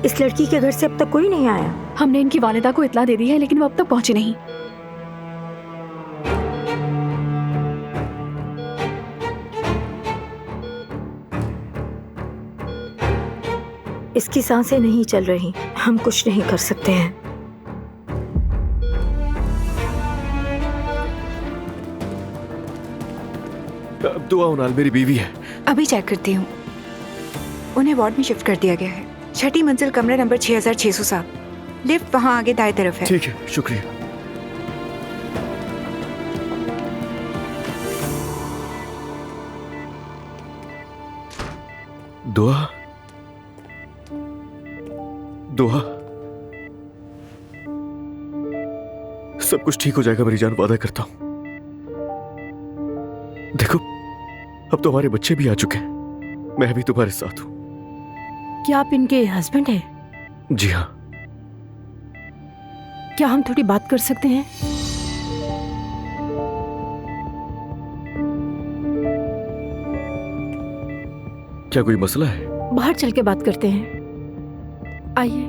इस लड़की के घर से अब तक कोई नहीं आया। हमने इनकी वालिदा को इत्ला दे दी है, लेकिन वो अब तक पहुंची नहीं। इसकी सांसें नहीं चल रही, हम कुछ नहीं कर सकते हैं। दुआ उनाल मेरी बीवी है। अभी चेक करती हूँ। उन्हें वार्ड में शिफ्ट कर दिया गया है। 6ठी मंजिल, कमरा नंबर 6607। लिफ्ट वहाँ आगे दाएं तरफ है। ठीक है, शुक्रिया। दुआ, दुआ, सब कुछ ठीक हो जाएगा मेरी जान, वादा करता हूं। देखो, अब तो हमारे बच्चे भी आ चुके हैं, मैं भी तुम्हारे साथ हूं। क्या आप इनके हस्बैंड हैं? जी हाँ। क्या हम थोड़ी बात कर सकते हैं? क्या कोई मसला है? बाहर चल के बात करते हैं, आइए।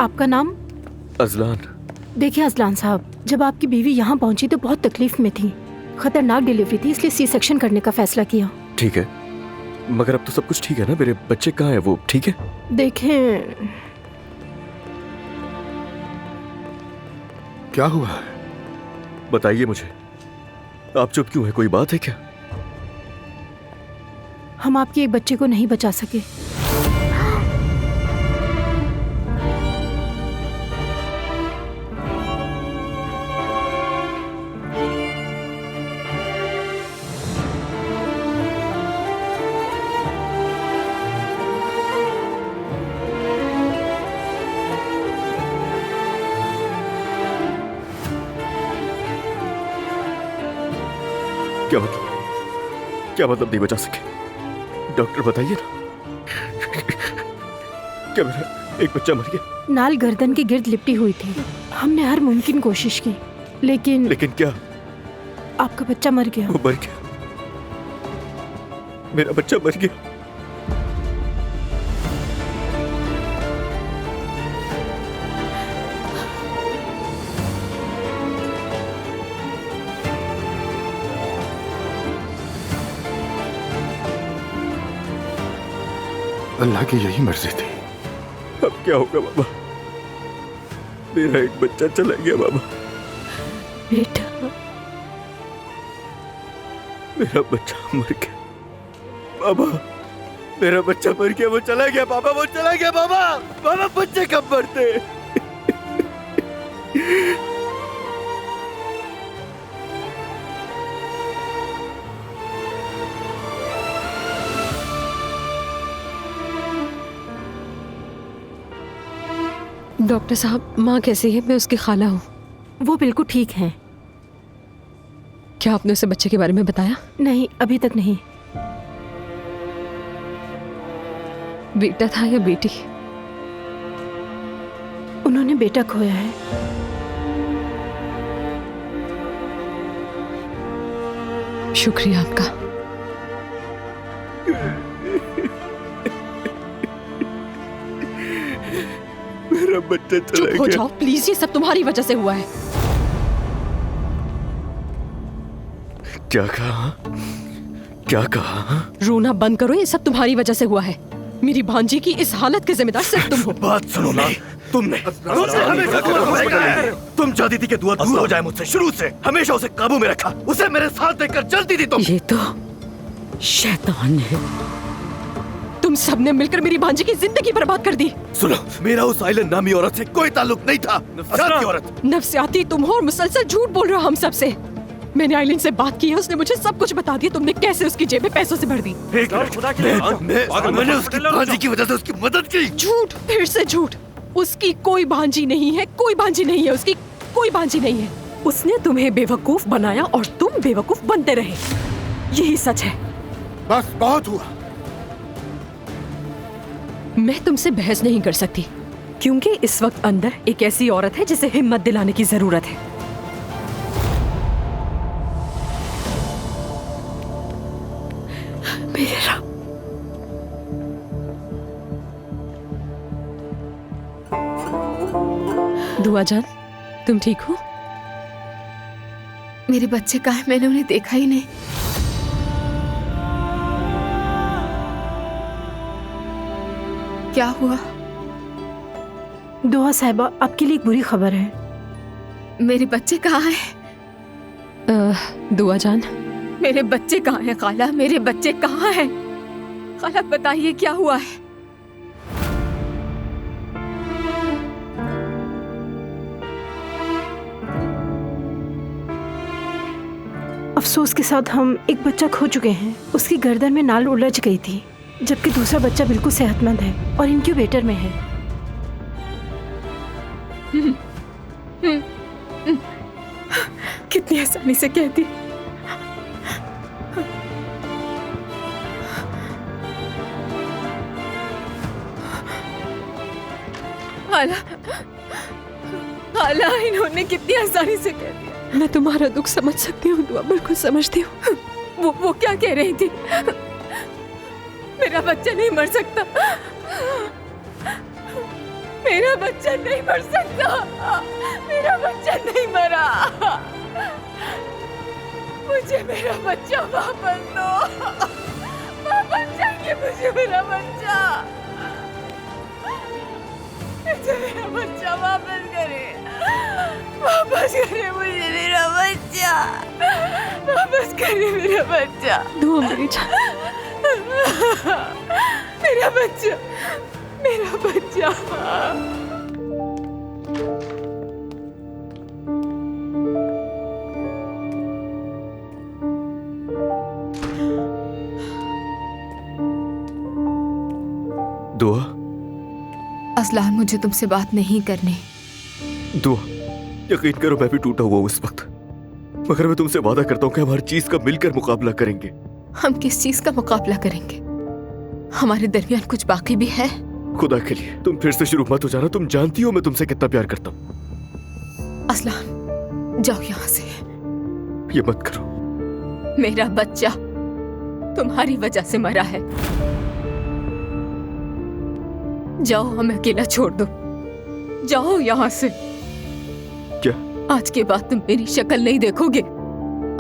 आपका नाम? अजलान। देखिए अजलान साहब, जब आपकी बीवी यहाँ पहुंची तो बहुत तकलीफ में थी। खतरनाक डिलीवरी थी, इसलिए सी सेक्शन करने का फैसला किया। ठीक है, मगर अब तो सब कुछ ठीक है ना? मेरे बच्चे कहाँ हैं? वो ठीक है? देखें, क्या हुआ है? बताइए मुझे, आप चुप क्यों हैं? कोई बात है क्या? हम आपके एक बच्चे को नहीं बचा सके। क्या मतलब? क्या मतलब नहीं बचा सके? डॉक्टर बताइए ना। क्या मेरा एक बच्चा मर गया? नाल गर्दन के गिर्द लिपटी हुई थी। हमने हर मुमकिन कोशिश की, लेकिन क्या? आपका बच्चा मर गया। वो मर गया? मेरा बच्चा मर गया? अल्लाह की यही मर्जी थी। अब क्या होगा बाबा? मेरा एक बच्चा चला गया बाबा। बेटा, मेरा बच्चा मर गया बाबा। मेरा बच्चा मर गया, वो चला गया बाबा, वो चला गया बाबा। बाबा, बच्चे कब मरते? डॉक्टर साहब, माँ कैसी है? मैं उसकी खाला हूँ। वो बिल्कुल ठीक है। क्या आपने उसे बच्चे के बारे में बताया? नहीं, अभी तक नहीं। बेटा था या बेटी? उन्होंने बेटा खोया है। शुक्रिया आपका। मेरा बच्चा चला गया। चुप हो जाओ प्लीज, ये सब तुम्हारी वजह से हुआ है। क्या कहा? क्या कहा? रोना बंद करो, ये सब तुम्हारी वजह से हुआ है। मेरी भांजी की इस हालत के जिम्मेदार सिर्फ तुम हो। बात सुनो ना, तुमने तुम चाहती थी कि दुआ दूर हो जाए मुझसे। शुरू से हमेशा उसे काबू में रखा, उसे मेरे साथ देखकर चलती थी तुम। ये तो शैतान है। तुम सबने मिलकर मेरी भांजी की जिंदगी बर्बाद कर दी। सुनो, मेरा उस आइलन नामी औरत से कोई ताल्लुक नहीं था। नफसियाती औरत। नफसियाती तुम हो और मुसलसल झूठ बोल रहे हो हम सब से। मैंने आइलन से बात की है, उसने मुझे सब कुछ बता दिया। तुमने कैसे उसकी जेब में पैसों से भर दी। मैंने उसकी भांजी की वजह से उसकी मदद की। झूठ, फिर से झूठ। उसकी कोई भांजी नहीं है, कोई भांजी नहीं है, उसकी कोई भांजी नहीं है। उसने तुम्हें बेवकूफ बनाया और तुम बेवकूफ बनते रहे। यही सच है। बस बहुत हुआ। मैं तुमसे बहस नहीं कर सकती, क्योंकि इस वक्त अंदर एक ऐसी औरत है जिसे हिम्मत दिलाने की जरूरत है। दुआ जान, तुम ठीक हो? मेरे बच्चे कहाँ हैं? मैंने उन्हें देखा ही नहीं। क्या हुआ? दुआ साहिबा, आपके लिए एक बुरी खबर है। मेरे बच्चे कहाँ हैं? दुआ जान, मेरे बच्चे कहाँ हैं खाला? मेरे बच्चे कहाँ हैं? खाला बताइए क्या हुआ है? अफसोस के साथ हम एक बच्चा खो चुके हैं। उसकी गर्दन में नाल उलझ गई थी, जबकि दूसरा बच्चा बिल्कुल सेहतमंद है और इनक्यूबेटर में है। कितनी आसानी से कहती। खाला, खाला, इन्होंने कितनी आसानी से कह दिया। मैं तुम्हारा दुख समझ सकती हूँ दुआ, बिल्कुल समझती हूँ। वो क्या कह रही थी? मेरा बच्चा नहीं मर सकता। मेरा बच्चा नहीं मर सकता। मेरा बच्चा नहीं मरा। मुझे मेरा बच्चा वापस दो। वापस चाहिए मुझे मेरा बच्चा। मुझे मेरा बच्चा वापस करे। वापस करे मुझे मेरा बच्चा। वापस करे मेरा बच्चा। दुआ मेरी जान, मेरा बच्चा, मेरा बच्चा। दुआ, असलान, मुझे तुमसे बात नहीं करनी। दुआ, यकीन करो मैं भी टूटा हुआ हूं इस वक्त, मगर मैं तुमसे वादा करता हूँ कि हम हर चीज का मिलकर मुकाबला करेंगे। हम किस चीज का मुकाबला करेंगे? हमारे दरमियान कुछ बाकी भी है? खुदा के लिए तुम फिर से शुरू मत हो जाना। तुम जानती हो मैं तुमसे कितना प्यार करता हूँ। असलान, जाओ यहाँ से। ये मत करो। मेरा बच्चा तुम्हारी वजह से मरा है। जाओ, हमें अकेला छोड़ दो। जाओ यहाँ से। क्या? आज के बाद तुम मेरी शक्ल नहीं देखोगे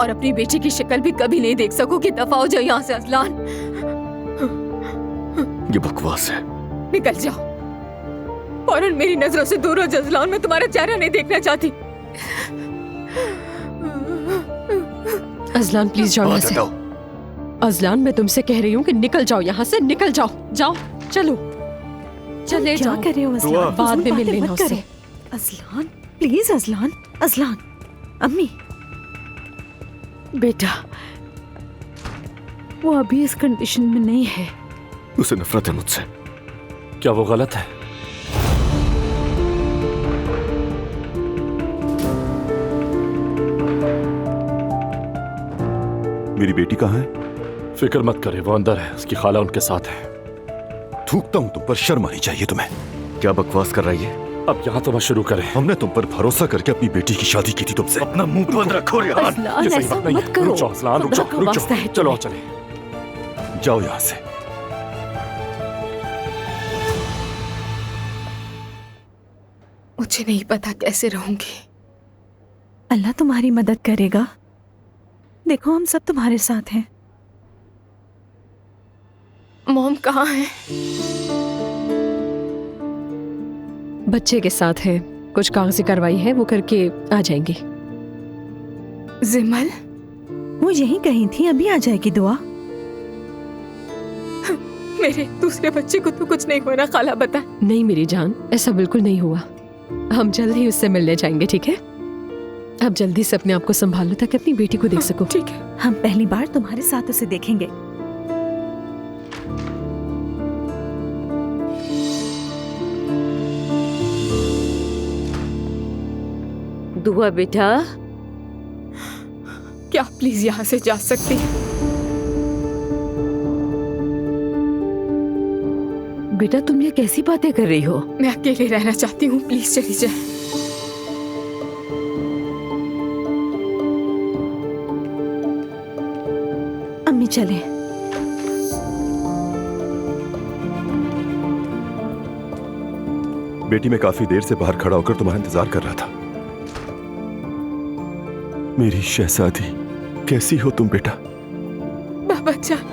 और अपनी बेटी की शक्ल भी कभी नहीं देख सकोगे। दफा हो जाओ यहाँ से असलान। ये बकवास है। निकल जाओ। फौरन मेरी नजरों से दूर हो जजलान। मैं तुम्हारा चेहरा नहीं देखना चाहती। अजलान प्लीज जाओ यहाँ से। अजलान, मैं तुमसे कह रही हूँ कि निकल जाओ यहाँ से, निकल जाओ। जाओ, चलो, चले क्या जाओ। कर रहे हो दुआ। अजलान? बाद में बातें मिल लेना मत करो। उससे। Azlan please, Azlan, Azlan. अम्मी, बेटा वो अभी इस कंडीशन में नहीं है। उसे नफरत है मुझसे। क्या वो गलत है? मेरी बेटी कहाँ है? फिक्र मत करे, वो अंदर है, उसकी खाला उनके साथ है। थूकता हूँ तुम पर, शर्म आनी चाहिए तुम्हें। क्या बकवास कर रही है? अब यहाँ तो मत शुरू करें। हमने तुम पर भरोसा करके अपनी बेटी की शादी की थी तुमसे। अपना मुंह बंद रखो यार। अजलान, ये सही ऐसा बात नहीं मत है। करो। रुक जाओ अजलान, रुक खुदा जाओ, का रुक वास्ता है जाओ। चलो तुम्हें। चले। जाओ यहाँ से। मुझे नहीं पता कैसे रहूंगी। अल्लाह तुम्हारी मदद करेगा। देखो हम सब तुम्हारे साथ हैं। मॉम कहाँ है? बच्चे के साथ है, कुछ कागजी कार्रवाई है, वो करके आ जाएंगी। जिमल, वो यहीं कहीं थी, अभी आ जाएगी दुआ। मेरे दूसरे बच्चे को तो कुछ नहीं हो रहा। खाला बता। नहीं मेरी जान, ऐसा बिल्कुल नहीं हुआ। हम जल्द ही उससे मिलने जाएंगे, ठीक है? अब जल्दी से अपने आप को संभालो ताकि अपनी बेटी को देख सको। ठीक है। हम पहली बार तुम्हारे साथ उसे देखेंगे। दुआ बेटा, क्या प्लीज यहाँ से जा सकती हैं? बेटा तुम ये कैसी बातें कर रही हो? मैं अकेले रहना चाहती हूँ, प्लीज चली जाए। अम्मी चले। बेटी मैं काफी देर से बाहर खड़ा होकर तुम्हारा इंतजार कर रहा था। मेरी शहजादी, कैसी हो तुम बेटा? बाबा जान,